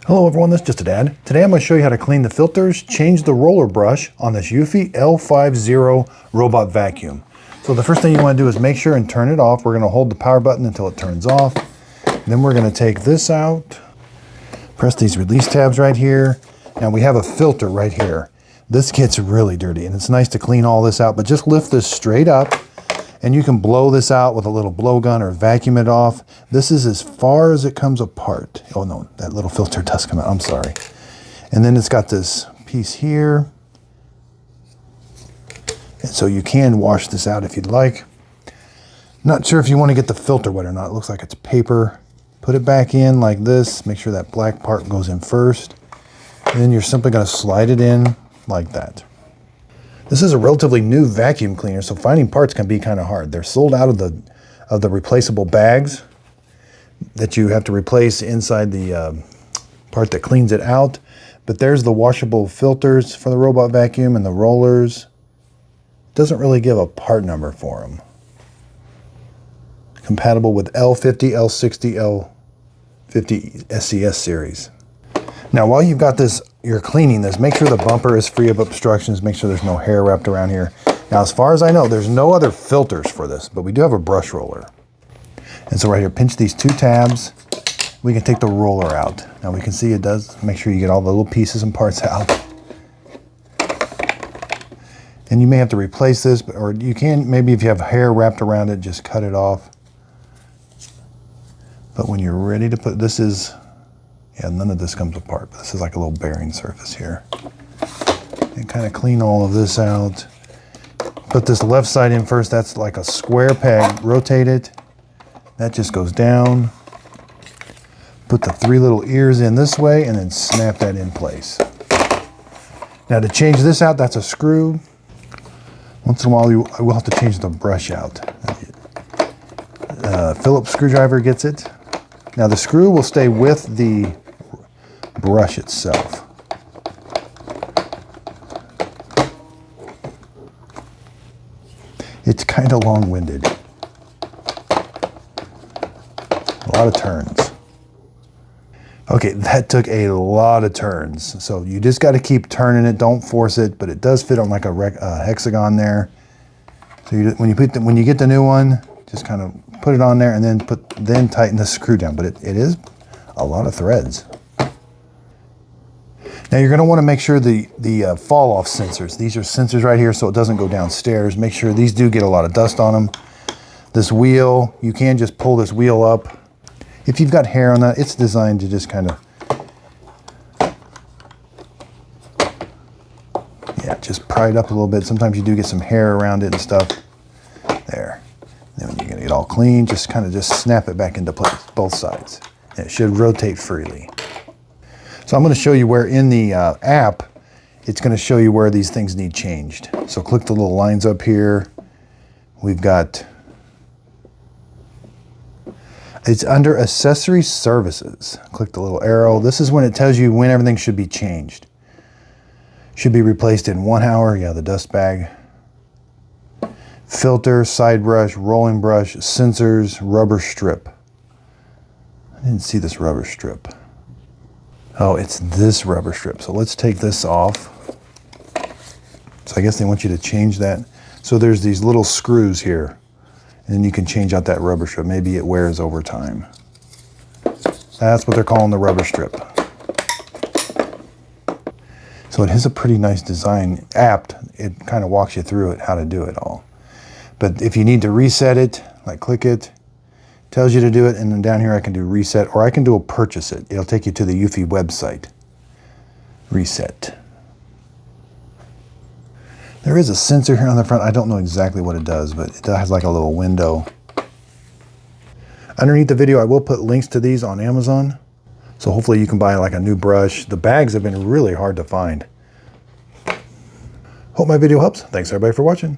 Hello everyone, this is just a dad. Today I'm going to show you how to clean the filters, change the roller brush on this Eufy L50 robot vacuum. So the first thing you want to do is make sure and turn it off. We're going to hold the power button until it turns off. Then we're going to take this out, press these release tabs right here. Now we have a filter right here. This gets really dirty and it's nice to clean all this out, but just lift this straight up and you can blow this out with a little blowgun or vacuum it off. This is as far as it comes apart. Oh no, that little filter does come out, I'm sorry. And then it's got this piece here. And so you can wash this out if you'd like. Not sure if you want to get the filter wet or not. It looks like it's paper. Put it back in like this. Make sure that black part goes in first. And then you're simply going to slide it in like that. This is a relatively new vacuum cleaner, so finding parts can be kind of hard. They're sold out of the replaceable bags that you have to replace inside the part that cleans it out. But there's the washable filters for the robot vacuum and the rollers. Doesn't really give a part number for them. Compatible with L50, L60, L50 SCS series. Now while you've got this, you're cleaning this, make sure the bumper is free of obstructions, make sure there's no hair wrapped around here. Now as far as I know, there's no other filters for this, but we do have a brush roller. And so right here, pinch these two tabs, we can take the roller out. Now we can see it does, make sure you get all the little pieces and parts out. And you may have to replace this, or you can, maybe if you have hair wrapped around it, just cut it off. But when you're ready to put, this is, yeah, none of this comes apart, but this is like a little bearing surface here. And kind of clean all of this out. Put this left side in first, that's like a square peg, rotate it. That just goes down. Put the three little ears in this way and then snap that in place. Now to change this out, that's a screw. Once in a while, I will have to change the brush out. Phillips screwdriver gets it. Now the screw will stay with the brush itself. It's kind of long-winded. A lot of turns. Okay, that took a lot of turns. So you just got to keep turning it. Don't force it, but it does fit on like a hexagon there. So when you get the new one, just kind of put it on there and then tighten the screw down. But it is a lot of threads. Now you're going to want to make sure the fall off sensors. These are sensors right here, so it doesn't go downstairs. Make sure these do get a lot of dust on them. This wheel, you can just pull this wheel up. If you've got hair on that, it's designed to just kind of, yeah, just pry it up a little bit. Sometimes you do get some hair around it and stuff. There. Then when you get it all clean, just kind of snap it back into place, both sides. And it should rotate freely. So I'm going to show you where in the app, it's going to show you where these things need changed. So click the little lines up here. We've got, it's under accessory services. Click the little arrow. This is when it tells you when everything should be changed. Should be replaced in 1 hour. Yeah, the dust bag. Filter, side brush, rolling brush, sensors, rubber strip. I didn't see this rubber strip. Oh, it's this rubber strip. So let's take this off. So I guess they want you to change that. So there's these little screws here. And then you can change out that rubber strip. Maybe it wears over time. That's what they're calling the rubber strip. So it has a pretty nice design. Apt, it kind of walks you through it, how to do it all. But if you need to reset it, like click it, tells you to do it, and then down here I can do reset, or I can do a purchase it. It'll take you to the Eufy website. Reset. There is a sensor here on the front. I don't know exactly what it does, but it has like a little window. Underneath the video, I will put links to these on Amazon. So hopefully you can buy like a new brush. The bags have been really hard to find. Hope my video helps. Thanks everybody for watching.